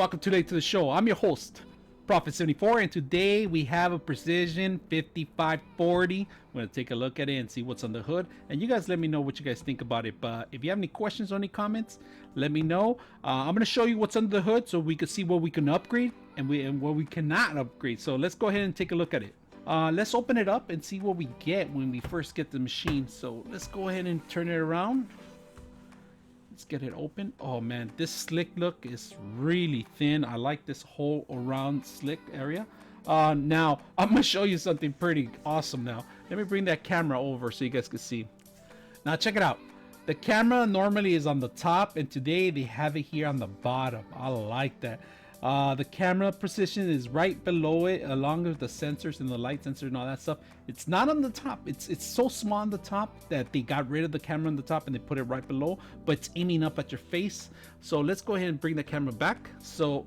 welcome today to the show. I'm your host, Prophet74, and today we have a Precision 5540. I'm going to take a look at it and see what's on the hood, and you guys let me know what you guys think about it. But if you have any questions or any comments, let me know. I'm going to show you what's under the hood so we can see what we can upgrade and what we cannot upgrade. So let's go ahead and take a look at it. Let's open it up and see what we get when we first get the machine. So let's go ahead and turn it around. Let's get it open. Oh man, this slick look is really thin. I like this whole around slick area. Now I'm gonna show you something pretty awesome. Now let me bring that camera over so you guys can see. Now check it out. The camera normally is on the top, and today they have it here on the bottom. I like that. The camera position is right below it, along with the sensors and the light sensor and all that stuff. It's not on the top. It's so small on the top that they got rid of the camera on the top and they put it right below, but it's aiming up at your face. So let's go ahead and bring the camera back. So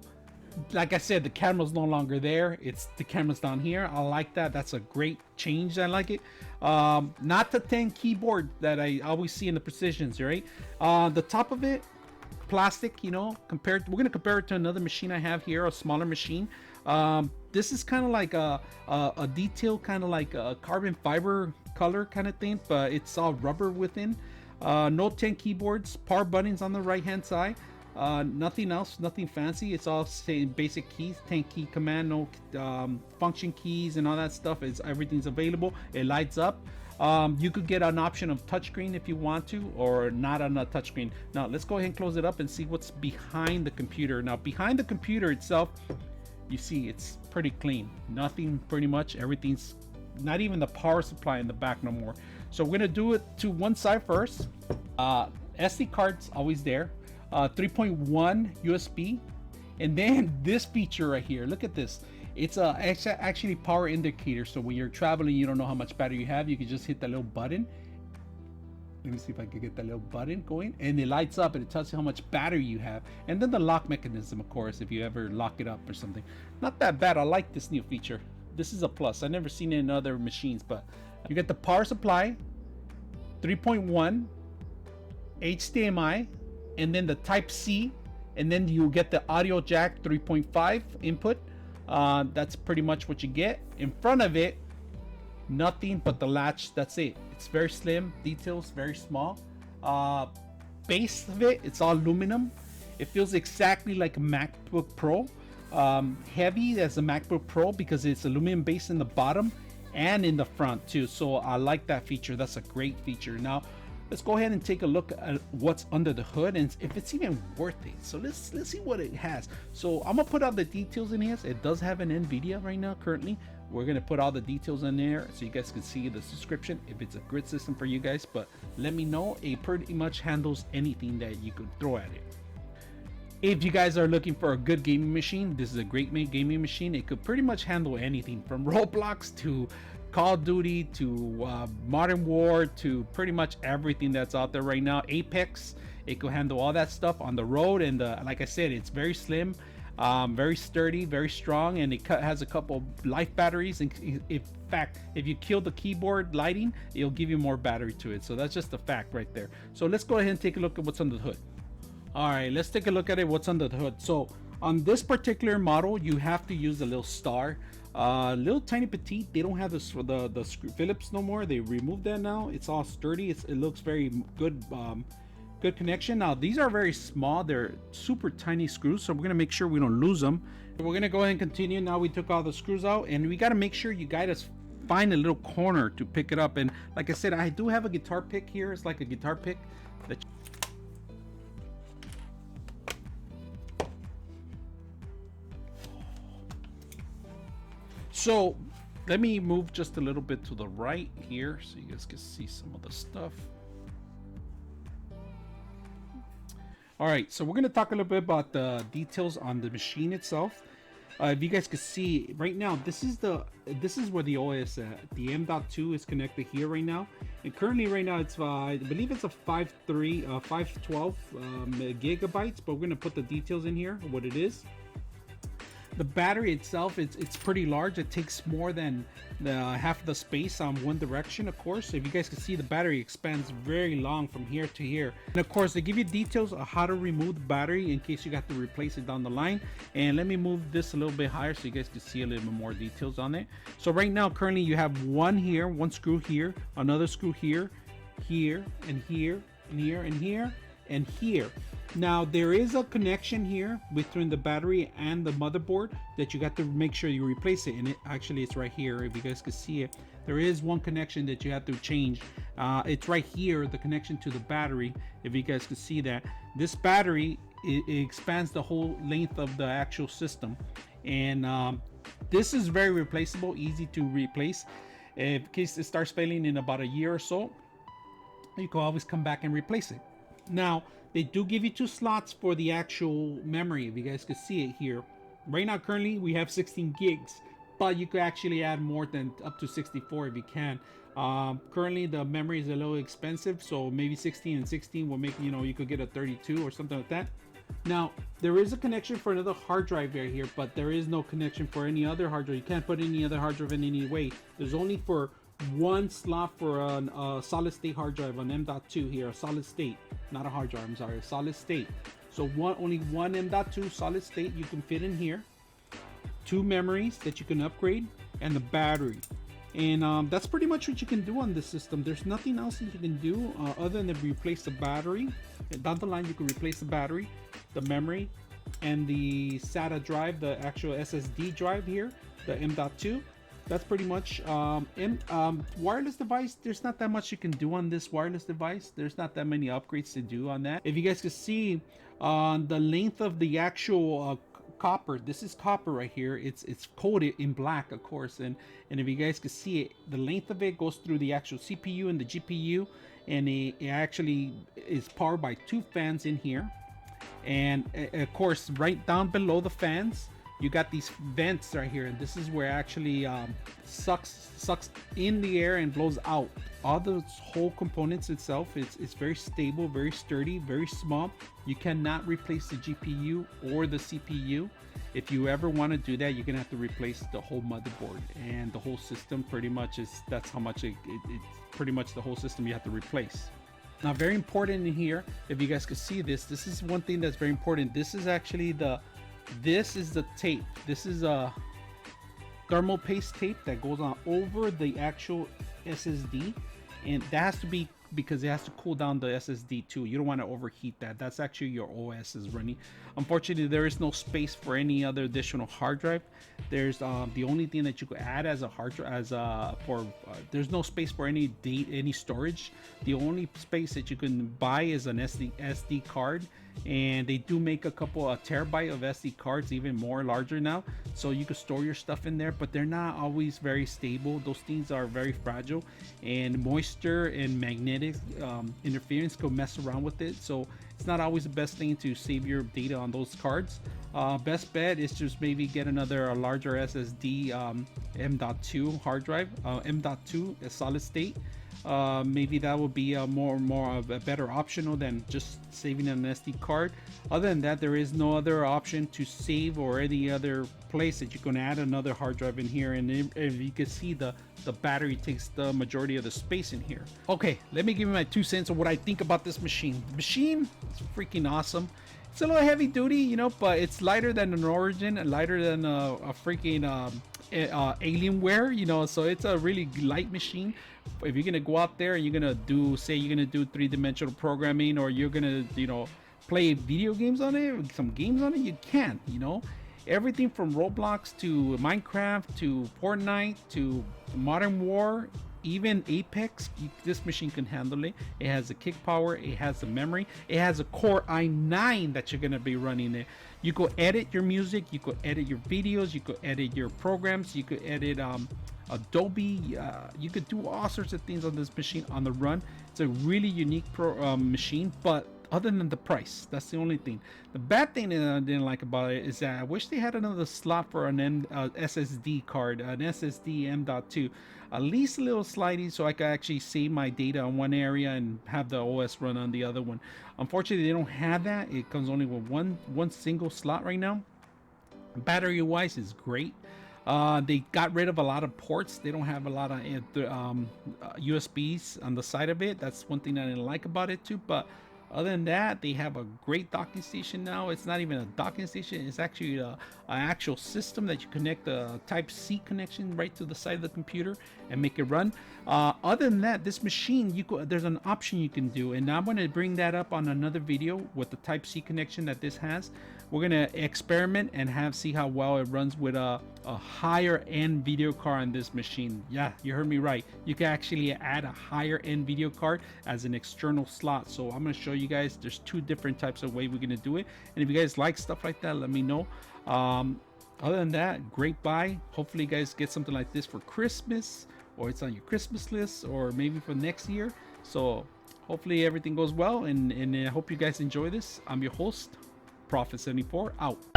like I said, the camera's no longer there. The camera's down here. I like that. That's a great change. I like it. Not the 10 keyboard that I always see in the Precisions, right? The top of it, plastic, you know, we're going to compare it to another machine I have here, a smaller machine. This is kind of like a detail, kind of like a carbon fiber color kind of thing, but it's all rubber within. No 10 keyboards, power buttons on the right hand side. Nothing else, nothing fancy. It's all same basic keys, 10 key command, no function keys and all that stuff. Everything's available. It lights up. You could get an option of touchscreen if you want to, or not on a touchscreen. Now let's go ahead and close it up and see what's behind the computer. Now behind the computer itself, you see it's pretty clean. Nothing, pretty much everything's, not even the power supply in the back no more. So we're gonna do it to one side first. SD cards always there. 3.1 USB, and then this feature right here. Look at this. It's actually power indicator. So when you're traveling, you don't know how much battery you have. You can just hit that little button. Let me see if I can get that little button going, and it lights up and it tells you how much battery you have. And then the lock mechanism, of course, if you ever lock it up or something. Not that bad. I like this new feature. This is a plus. I've never seen it in other machines, but you get the power supply, 3.1, HDMI, and then the type C, and then you get the audio jack 3.5 input. That's pretty much what you get. In front of it, nothing but the latch. That's it. It's very slim, details very small. Base of it, it's all aluminum. It feels exactly like a MacBook Pro. Heavy as a MacBook Pro because it's aluminum base in the bottom and in the front too. So I like that feature. That's a great feature. Now let's go ahead and take a look at what's under the hood and if it's even worth it. So let's see what it has. So I'm gonna put all the details in here. It does have an NVIDIA right now currently. We're gonna put all the details in there so you guys can see the description if it's a good system for you guys. But let me know. It pretty much handles anything that you could throw at it. If you guys are looking for a good gaming machine, this is a great gaming machine. It could pretty much handle anything from Roblox to Call of Duty to Modern War to pretty much everything that's out there right now. Apex, it could handle all that stuff on the road. And like I said, it's very slim, very sturdy, very strong, and it has a couple life batteries. And in fact, if you kill the keyboard lighting, it'll give you more battery to it. So that's just a fact right there. So let's go ahead and take a look at what's under the hood. All right, let's take a look at it. What's under the hood? So on this particular model, you have to use a little star. Little tiny petite. They don't have the screw Phillips no more. They removed that now. It's all sturdy. It looks very good. Good connection. Now these are very small. They're super tiny screws, so we're gonna make sure we don't lose them. We're gonna go ahead and continue. Now we took all the screws out, and we got to make sure you guys find a little corner to pick it up. And like I said, I do have a guitar pick here. It's like a guitar pick that. So let me move just a little bit to the right here so you guys can see some of the stuff. All right, so we're going to talk a little bit about the details on the machine itself. If you guys can see right now, this is where the OS at. The M.2 is connected here right now, and currently right now it's I believe it's a 512 gigabytes, but we're going to put the details in here what it is. The battery itself, it's pretty large. It takes more than the half of the space on one direction. Of course, if you guys can see, the battery expands very long from here to here. And of course, they give you details on how to remove the battery in case you got to replace it down the line. And let me move this a little bit higher so you guys can see a little bit more details on it. So right now, currently you have one here, one screw here, another screw here, here, and here, and here, and here, and here. Now there is a connection here between the battery and the motherboard that you got to make sure you replace it. And it actually, it's right here. If you guys can see it, there is one connection that you have to change. It's right here, the connection to the battery. If you guys can see that, this battery, it expands the whole length of the actual system. And this is very replaceable, easy to replace. In case it starts failing in about a year or so, you can always come back and replace it. Now, they do give you 2 slots for the actual memory, if you guys can see it here. Right now, currently, we have 16 gigs, but you could actually add more than up to 64 if you can. Currently, the memory is a little expensive, so maybe 16 and 16 will make, you could get a 32 or something like that. Now, there is a connection for another hard drive right here, but there is no connection for any other hard drive. You can't put any other hard drive in any way. There's only for one slot for a solid state hard drive on M.2 here, a solid state, not a hard drive, I'm sorry, a solid state. So only one M.2 solid state you can fit in here, 2 memories that you can upgrade, and the battery. And that's pretty much what you can do on this system. There's nothing else that you can do other than replace the battery. And down the line, you can replace the battery, the memory, and the SATA drive, the actual SSD drive here, the M.2. That's pretty much wireless device. There's not that much you can do on this wireless device. There's not that many upgrades to do on that. If you guys can see on the length of the actual copper, this is copper right here. It's coated in black, of course, and if you guys can see it, the length of it goes through the actual CPU and the GPU, and it actually is powered by 2 fans in here. And of course, right down below the fans, you got these vents right here, and this is where it actually sucks in the air and blows out. All those whole components itself, it's very stable, very sturdy, very small. You cannot replace the GPU or the CPU. If you ever want to do that, you're gonna have to replace the whole motherboard and the whole system. Pretty much that's how much it's pretty much the whole system you have to replace. Now, very important in here, if you guys could see this is one thing that's very important. This is actually this is the tape. This is a thermal paste tape that goes on over the actual SSD, and that has to be because it has to cool down the SSD too. You don't want to overheat that. That's actually your OS is running. Unfortunately, there is no space for any other additional hard drive. There's the only thing that you could add as a hard drive there's no space for any storage. The only space that you can buy is an SD card, and they do make a terabyte of SD cards, even more larger now, so you can store your stuff in there, but they're not always very stable. Those things are very fragile, and moisture and magnetic interference could mess around with it, so it's not always the best thing to save your data on those cards. Best bet is just maybe get another larger SSD M.2 hard drive, M.2 a solid state. Maybe that would be more of a better optional than just saving an SD card. Other than that, there is no other option to save or any other place that you can add another hard drive in here. And if you can see, the battery takes the majority of the space in here. Okay, let me give you my 2 cents of what I think about this machine. The machine is freaking awesome. It's a little heavy duty, but it's lighter than an Origin and lighter than a freaking Alienware, so it's a really light machine. If you're gonna go out there and you're gonna do 3-dimensional programming, or you're gonna play video games on it, some games on it, you can. Everything from Roblox to Minecraft to Fortnite to Modern War, even Apex, this machine can handle it. It has the kick power, it has the memory, it has a Core i9 that you're gonna be running there. You could edit your music, you could edit your videos, you could edit your programs, you could edit Adobe, you could do all sorts of things on this machine on the run. It's a really unique machine, but other than the price, that's the only thing. The bad thing that I didn't like about it is that I wish they had another slot for an SSD card, an SSD M.2, at least a little slidey, so I could actually save my data on one area and have the OS run on the other one. Unfortunately, they don't have that. It comes only with one single slot right now. Battery wise is great. They got rid of a lot of ports. They don't have a lot of USBs on the side of it. That's one thing that I didn't like about it too. But other than that, they have a great docking station now. It's not even a docking station. It's actually an actual system that you connect the Type C connection right to the side of the computer and make it run. Other than that, this machine, there's an option you can do, and I'm going to bring that up on another video with the Type C connection that this has. We're gonna experiment and see how well it runs with a higher end video card on this machine. Yeah, you heard me right. You can actually add a higher end video card as an external slot. So I'm gonna show you guys. There's two different types of way we're gonna do it. And if you guys like stuff like that, let me know. Other than that, great buy. Hopefully you guys get something like this for Christmas, or it's on your Christmas list, or maybe for next year. So hopefully everything goes well, and I hope you guys enjoy this. I'm your host, Prophet 74, out.